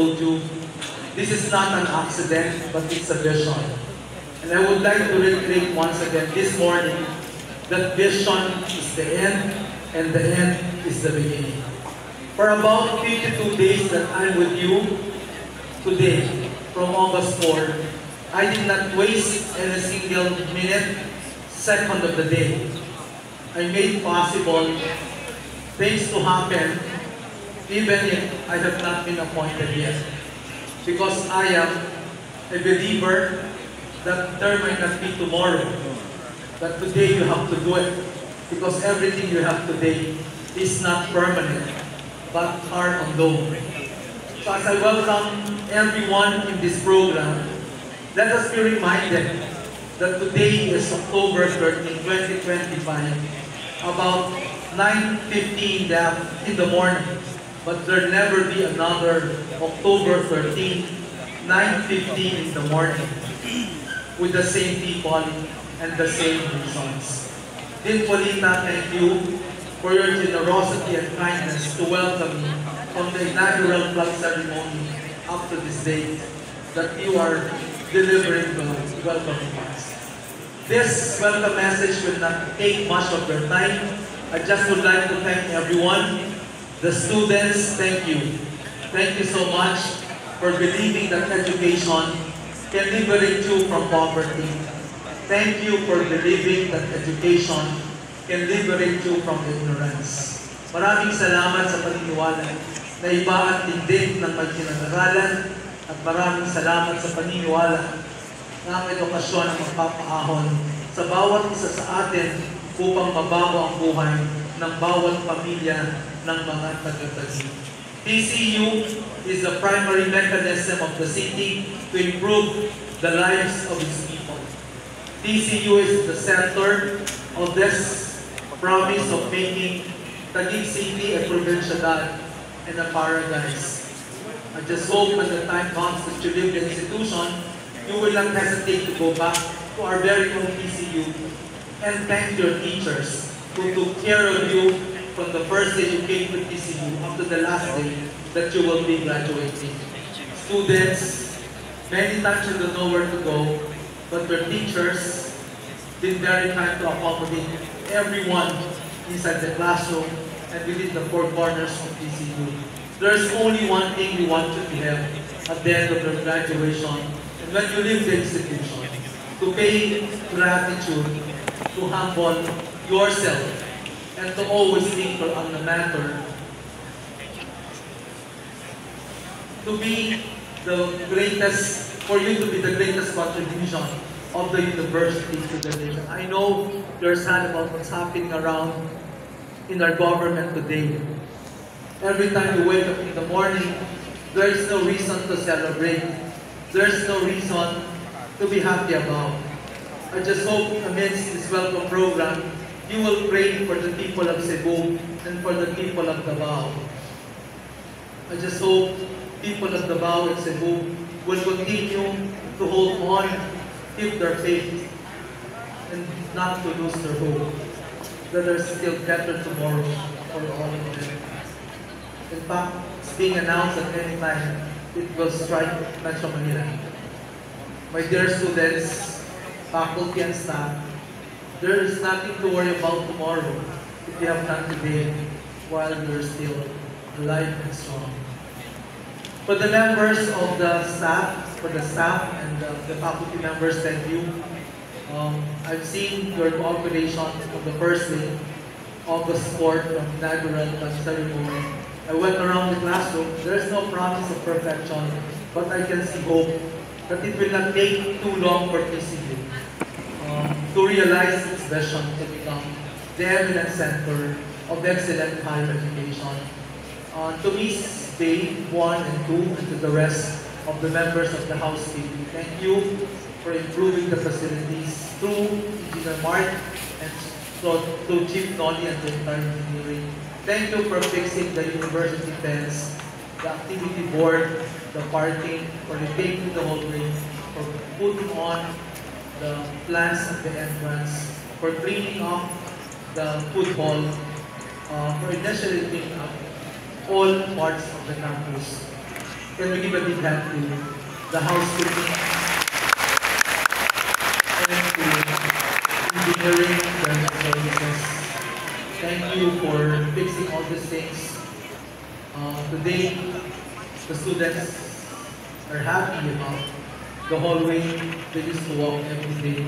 told you, this is not an accident, but it's a vision. And I would like to reiterate once again this morning that vision is the end, and the end is the beginning. For about 52 days that I'm with you today, from August 4, I did not waste any single minute, second of the day. I made possible things to happen even if I have not been appointed yet. Because I am a believer that there might not be tomorrow, but today you have to do it. Because everything you have today is not permanent, but are unknown. So as I welcome everyone in this program, let us be reminded that today is October 13, 2025, about 9:15 in the morning. But there'll never be another October 13, 9:15 in the morning, with the same people and the same reasons. Dean Polita, thank you for your generosity and kindness to welcome me from the inaugural flag ceremony up to this date that you are delivering the welcome us. This welcome message will not take much of your time. I just would like to thank everyone. The students, thank you. Thank you so much for believing that education can liberate you from poverty. Thank you for believing that education can liberate you from ignorance. Maraming salamat sa paniniwala na iba ang tindig ng magkinag-aralan, at maraming salamat sa paniniwala na ang edukasyon ang magpapaahon sa bawat isa sa atin upang mabago ang buhay ng bawat pamilya ng mga taga-Taguig. TCU is the primary mechanism of the city to improve the lives of its people. TCU is the center of this promise of making Taguig City a provincialidad and a paradise. I just hope when the time comes that you leave the institution, you will not hesitate to go back to our very own TCU and thank your teachers who took care of you from the first day you came to TCU up to the last day that you will be graduating. Students, many times you don't know where to go, but your teachers been very kind to accommodate everyone inside the classroom and within the four corners of TCU. There's only one thing we want you to have at the end of your graduation, and when you leave the institution, to pay gratitude, to humble yourself, and to always think on the matter, to be the greatest, for you to be the greatest contribution of the university to the nation. I know you're sad about what's happening around in our government today. Every time you wake up in the morning, there is no reason to celebrate. There is no reason to be happy about. I just hope amidst this welcome program, you will pray for the people of Cebu and for the people of Davao. I just hope people of Davao and Cebu will continue to hold on, keep their faith, and not to lose their hope, that there's still better tomorrow for all of them. In fact, it's being announced at any time it will strike Metro Manila. My dear students, faculty and staff, there is nothing to worry about tomorrow if you have done today while you're still alive and strong. For the members of the staff, and the faculty members, thank you. I've seen your cooperation on the first day, August 4th, from inaugural ceremony. I went around the classroom. There is no promise of perfection, but I can see hope that it will not take too long for TCU to realize its vision to become the eminent center of excellent higher education. To Miss Day 1 and 2, and to the rest of the members of the House team, thank you for improving the facilities through Engineer Mark and to Chief Nolly and the entire engineering. Thank you for fixing the university fence, the activity board, the parking, for repainting the hallway, for putting on the plants at the entrance, for cleaning up the food hall, for initially cleaning up all parts of the campus. Can we give a big hand to the housekeeping and to engineering services? Thank you for fixing all these things. Today, the students are happy about the hallway they used to walk every day.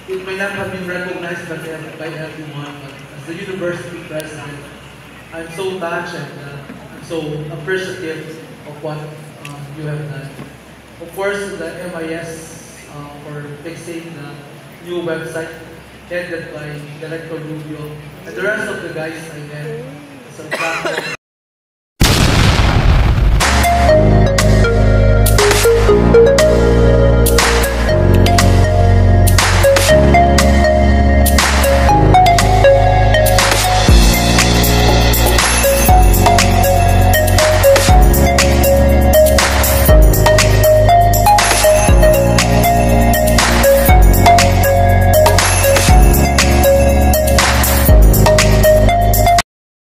It may not have been recognized by everyone, but as the university president, I'm so touched and I'm so appreciative of what you have done. Of course, the MIS for fixing the new website headed by Director Rubio and the rest of the guys I met. So